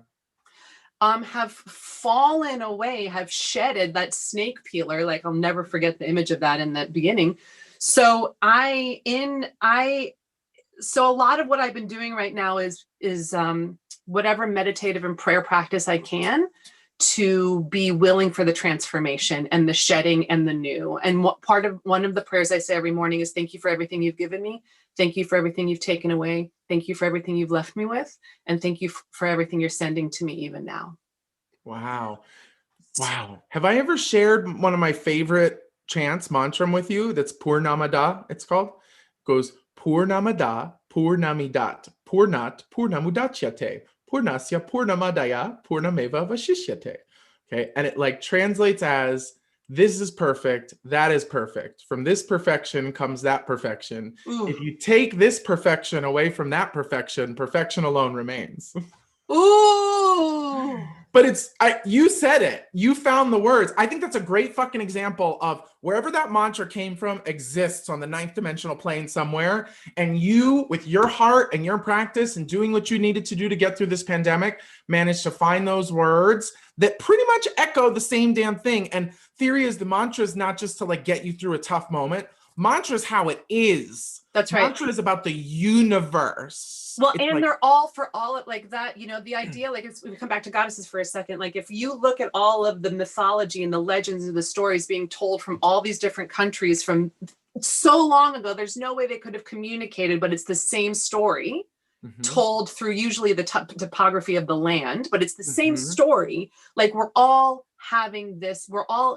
Have fallen away, have shedded that snake peeler. I'll never forget the image of that in the beginning. So a lot of what I've been doing right now is whatever meditative and prayer practice I can to be willing for the transformation and the shedding and the new. And one of the prayers I say every morning is, thank you for everything you've given me. Thank you for everything you've taken away. Thank you for everything you've left me with. And thank you for everything you're sending to me even now. Wow. Have I ever shared one of my favorite chants, mantra with you? That's Purnamada, it's called. It goes, Purnamada, Purnamidat, Purnat, Purnamudachyate, Purnasya, Purnamadaya, Purnameva Vashishyate. Okay. And it translates as, this is perfect, that is perfect. From this perfection comes that perfection. Ooh. If you take this perfection away from that perfection, perfection alone remains. Ooh. But you said it. You found the words. I think that's a great fucking example of wherever that mantra came from exists on the 9th dimensional plane somewhere. And you, with your heart and your practice and doing what you needed to do to get through this pandemic, managed to find those words that pretty much echo the same damn thing. And theory is the mantra is not just to get you through a tough moment. Mantra is how it is. That's right. Mantra is about the universe. Well, and they're all for all of that, the idea, we come back to goddesses for a second, if you look at all of the mythology and the legends and the stories being told from all these different countries from so long ago, there's no way they could have communicated, but it's the same story told through usually the topography of the land, but it's the same story. We're all having this,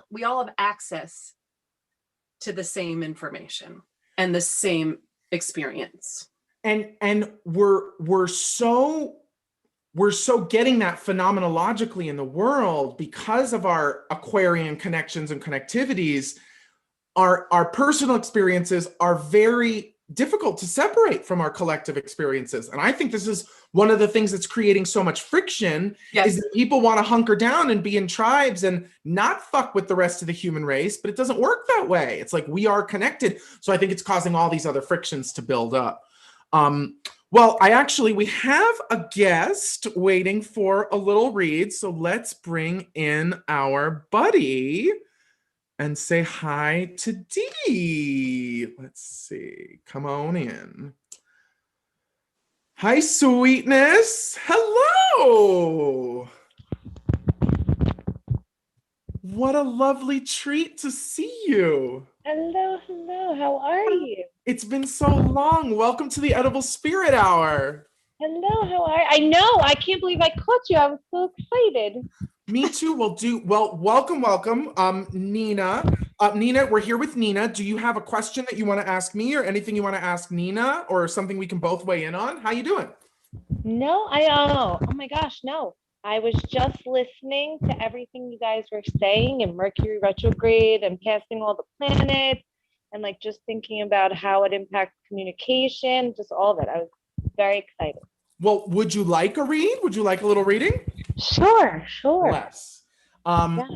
we all have access to the same information and the same experience. And we're so getting that phenomenologically in the world because of our Aquarian connections and connectivities. Our personal experiences are very difficult to separate from our collective experiences. And I think this is one of the things that's creating so much friction. Yes. Is that people want to hunker down and be in tribes and not fuck with the rest of the human race, but it doesn't work that way. It's we are connected. So I think it's causing all these other frictions to build up. Well, we have a guest waiting for a little read. So let's bring in our buddy and say hi to Dee. Let's see. Come on in. Hi, sweetness. Hello. What a lovely treat to see you. Hello. How are you? It's been so long. Welcome to the Edible Spirit Hour. Hello, how are you? I know. I can't believe I caught you. I was so excited. Me too. Welcome. Nina, Nina, we're here with Nina. Do you have a question that you want to ask me or anything you want to ask Nina or something we can both weigh in on? How you doing? No, oh my gosh, no. I was just listening to everything you guys were saying and Mercury retrograde and passing all the planets and like just thinking about how it impacts communication, just all of it. I was very excited. Well, would you like a read? Would you like a little reading? Sure. Less. Yeah.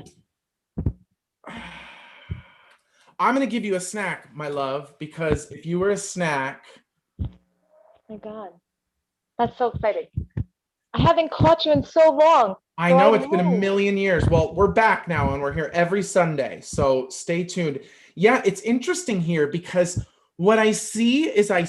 I'm going to give you a snack, my love, because if you were a snack. Oh my God. That's so exciting. I haven't caught you in so long. I know it's been a million years. Well, we're back now and we're here every Sunday. So stay tuned. Yeah, it's interesting here because what I see is a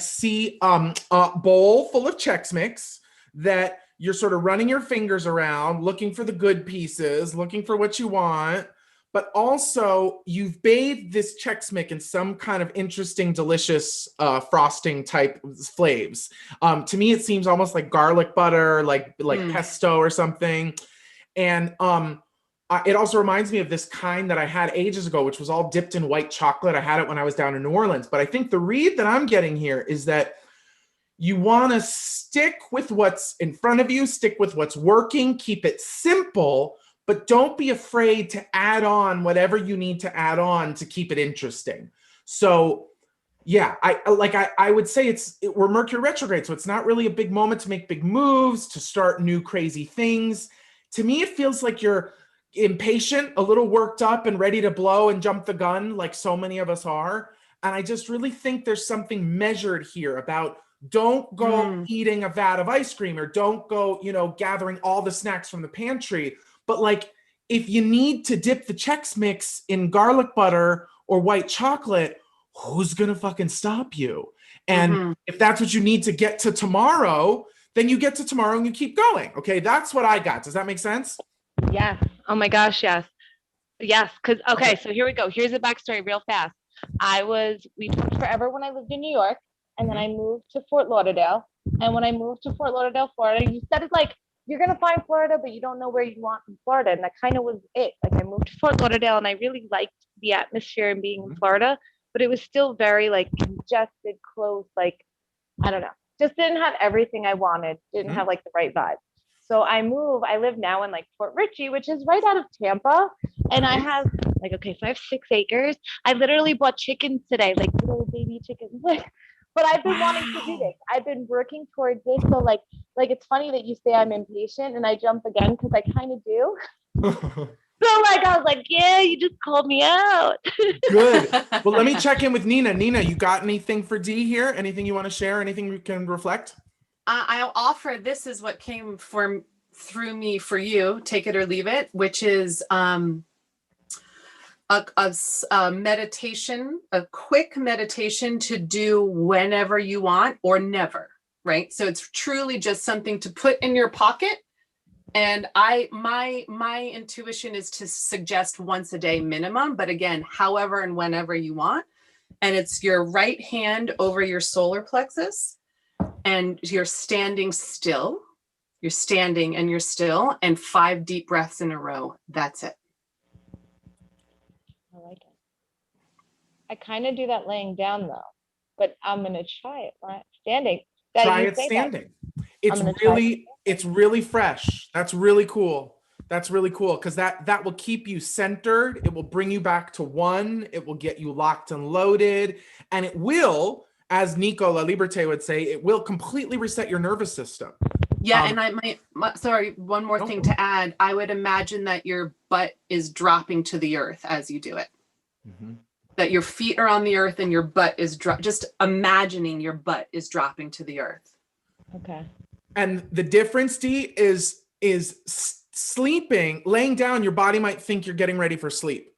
bowl full of Chex Mix that you're sort of running your fingers around, looking for the good pieces, looking for what you want. But also you've bathed this Chex Mix in some kind of interesting, delicious frosting type flavors. To me, it seems almost like garlic butter, like pesto or something. And it also reminds me of this kind that I had ages ago, which was all dipped in white chocolate. I had it when I was down in New Orleans. But I think the read that I'm getting here is that you want to stick with what's in front of you, stick with what's working, keep it simple, but don't be afraid to add on whatever you need to add on to keep it interesting. So yeah, I would say we're Mercury retrograde, so it's not really a big moment to make big moves, to start new crazy things. To me, it feels like you're impatient, a little worked up and ready to blow and jump the gun like so many of us are. And I just really think there's something measured here about don't go eating a vat of ice cream or don't go, gathering all the snacks from the pantry. But like, if you need to dip the Chex Mix in garlic butter or white chocolate, who's going to fucking stop you? And if that's what you need to get to tomorrow, then you get to tomorrow and you keep going. Okay. That's what I got. Does that make sense? Yes. Oh my gosh. Yes. Cause okay. So here we go. Here's a backstory real fast. We talked forever when I lived in New York and then I moved to Fort Lauderdale. And when I moved to Fort Lauderdale, Florida, you said it like, you're going to find Florida, but you don't know where you want in Florida. And that kind of was it. Like I moved to Fort Lauderdale and I really liked the atmosphere and being in Florida, but it was still very like congested, close, like, I don't know, just didn't have everything I wanted. Didn't have like the right vibe. So I live now in like Fort Ritchie, which is right out of Tampa. And I have so I have 6 acres. I literally bought chickens today, like little baby chickens. But I've been wanting to do this. I've been working towards this. So like it's funny that you say I'm impatient and I jump again because I kind of do. So like I was like, yeah, you just called me out. Good. Well, let me check in with Nina. Nina, you got anything for D here? Anything you want to share? Anything we can reflect? I'll offer, this is what came through me for you, take it or leave it, which is a meditation, a quick meditation to do whenever you want or never, right? So it's truly just something to put in your pocket. And my intuition is to suggest once a day minimum, but again, however and whenever you want. And it's your right hand over your solar plexus and you're standing still. You're standing and you're still, and 5 deep breaths in a row. That's it. I like it. I kind of do that laying down though, but I'm going to try it, right? Standing. Try it standing. It's really fresh. That's really cool. Because that will keep you centered. It will bring you back to one. It will get you locked and loaded. And it will, as Nico La Liberté would say, it will completely reset your nervous system. Yeah, and sorry, one more thing to add. I would imagine that your butt is dropping to the earth as you do it. That your feet are on the earth and your butt is just imagining your butt is dropping to the earth. Okay. And the difference, D, is sleeping, laying down, your body might think you're getting ready for sleep.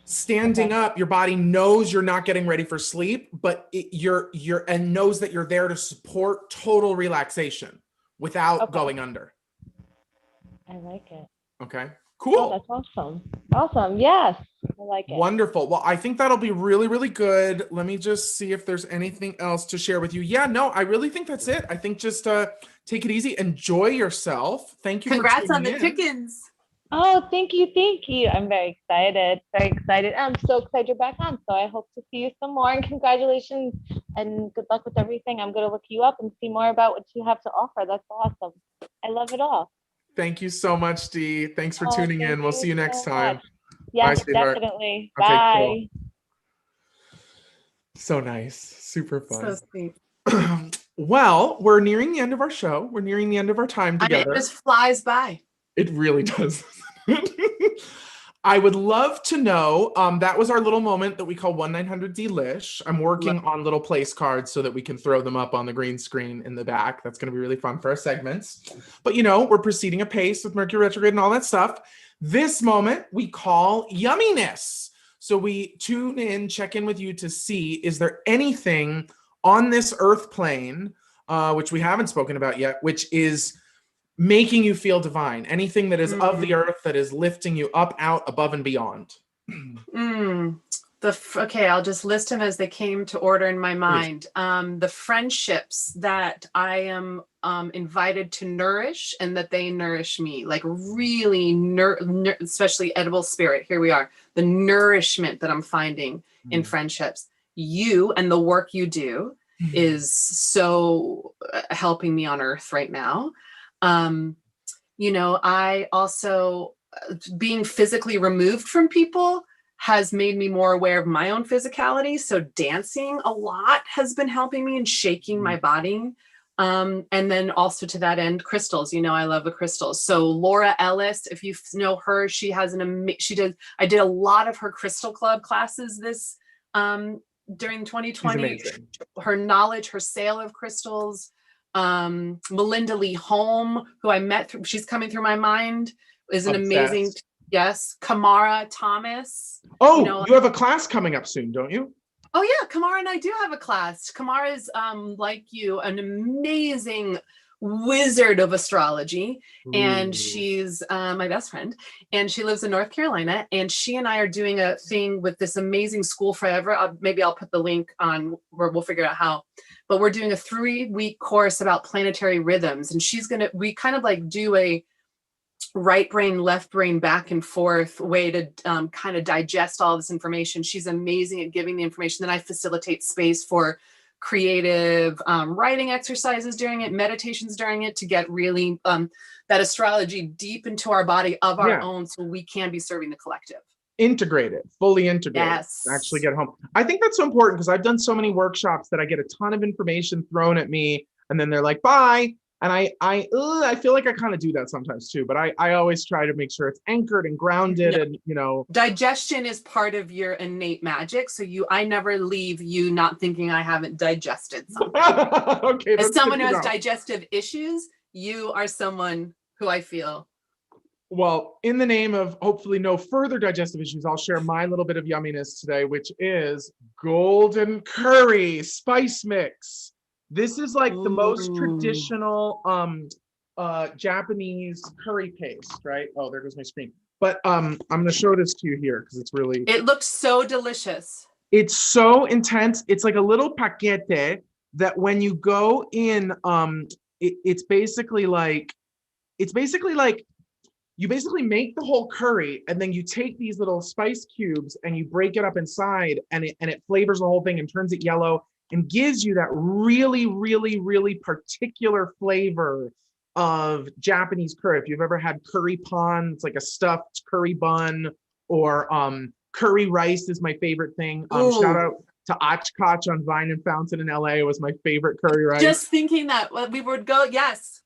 Standing up, your body knows you're not getting ready for sleep, but and knows that you're there to support total relaxation without going under. I like it. Okay, cool. Oh, that's awesome. Awesome. Yes, I like it. Wonderful. Well, I think that'll be really, really good. Let me just see if there's anything else to share with you. Yeah, no, I really think that's it. I think just take it easy. Enjoy yourself. Thank you. Congrats on the chickens. Oh, thank you, thank you. I'm very excited, very excited. I'm so excited you're back on. So I hope to see you some more. And congratulations and good luck with everything. I'm gonna look you up and see more about what you have to offer. That's awesome. I love it all. Thank you so much, Dee. Thanks for Oh, tuning thank in. We'll you see you next so time. much. Bye, Yes, sweetheart. definitely. Okay, Bye. cool. So nice. Super So fun. sweet. Well, we're nearing the end of our show. We're nearing the end of our time I mean, it together. just flies by. It really does. I would love to know, that was our little moment that we call 1-900-DELISH. I'm working on little place cards so that we can throw them up on the green screen in the back. That's going to be really fun for our segments. But we're proceeding apace with Mercury retrograde and all that stuff. This moment we call yumminess. So we tune in, check in with you to see, is there anything on this earth plane, which we haven't spoken about yet, which is making you feel divine, anything that is of the earth that is lifting you up, out, above, and beyond. Okay, I'll just list them as they came to order in my mind. The friendships that I am invited to nourish and that they nourish me, like really, especially Edible Spirit. Here we are. The nourishment that I'm finding in friendships. You and the work you do is so helping me on earth right now. I also, being physically removed from people has made me more aware of my own physicality. So dancing a lot has been helping me and shaking my body. And then also to that end, crystals, I love the crystals. So Laura Ellis, if you know her, she has I did a lot of her crystal club classes during 2020. Her knowledge, her sale of crystals, Melinda Lee Holm, who I met through, she's coming through my mind, is an amazing. Yes, Kamara Thomas. Oh, you have a class coming up soon, don't you? Oh yeah, Kamara and I do have a class. Kamara is like you, an amazing wizard of astrology. And she's my best friend, and she lives in North Carolina, and she and I are doing a thing with this amazing School Forever. Maybe I'll put the link on where we'll figure out how, but we're doing a 3-week course about planetary rhythms, and we kind of like do a right brain, left brain, back and forth way to kind of digest all this information. She's amazing at giving the information. Then I facilitate space for creative writing exercises during it, meditations during it, to get really that astrology deep into our body of our own, so we can be serving the collective. Integrated, fully integrated. Yes. Actually get home. I think that's so important because I've done so many workshops that I get a ton of information thrown at me and then they're like, bye. And I feel like I kind of do that sometimes too, but I always try to make sure it's anchored and grounded. And digestion is part of your innate magic. So I never leave you not thinking I haven't digested something. Okay. As someone who has digestive issues, you are someone who I feel. Well, in the name of hopefully no further digestive issues, I'll share my little bit of yumminess today, which is golden curry spice mix. This is like the most traditional Japanese curry paste, right? Oh, there goes my screen. But I'm going to show this to you here because it looks so delicious. It's so intense. It's like a little paquete that when you go in, it's basically like you basically make the whole curry and then you take these little spice cubes and you break it up inside and it flavors the whole thing and turns it yellow and gives you that really, really, really particular flavor of Japanese curry. If you've ever had curry pan, it's like a stuffed curry bun, or curry rice is my favorite thing. Shout out to Ochkoch on Vine and Fountain in LA. It was my favorite curry rice. Just thinking that we would go, yes.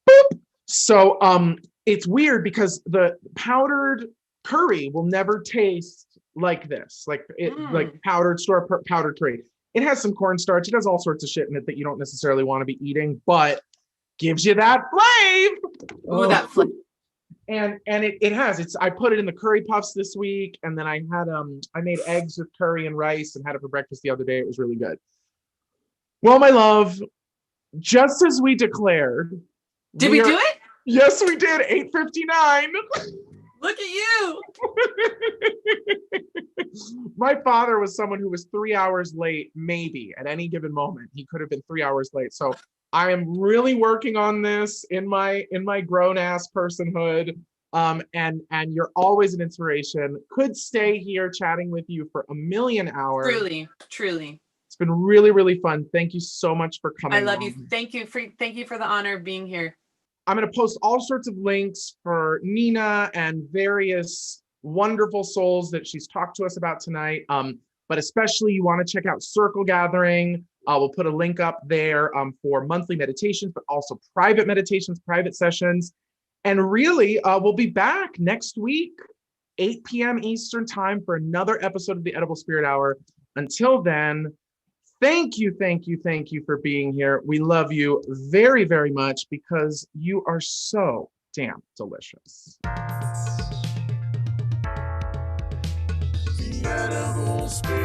Boop. So it's weird because the powdered curry will never taste like this, like powdered curry. It has some cornstarch. It has all sorts of shit in it that you don't necessarily want to be eating, but gives you that flavor. That flavor. And I put it in the curry puffs this week, and then I made eggs with curry and rice and had it for breakfast the other day. It was really good. Well, my love, just as we declared. Did we do it? Yes, we did. 8:59. Look at you. My father was someone who was 3 hours late, maybe at any given moment. He could have been 3 hours late. So I am really working on this in my grown ass personhood. And you're always an inspiration. Could stay here chatting with you for a million hours. Truly, truly. It's been really, really fun. Thank you so much for coming. I love you. on. Thank you for the honor of being here. I'm going to post all sorts of links for Nina and various wonderful souls that she's talked to us about tonight. But especially you want to check out Circle Gathering. We'll put a link up there for monthly meditations, but also private meditations, private sessions. And really, we'll be back next week, 8 p.m. Eastern time for another episode of the Edible Spirit Hour. Until then, thank you for being here. We love you very, very much because you are so damn delicious. The Edible Spirit.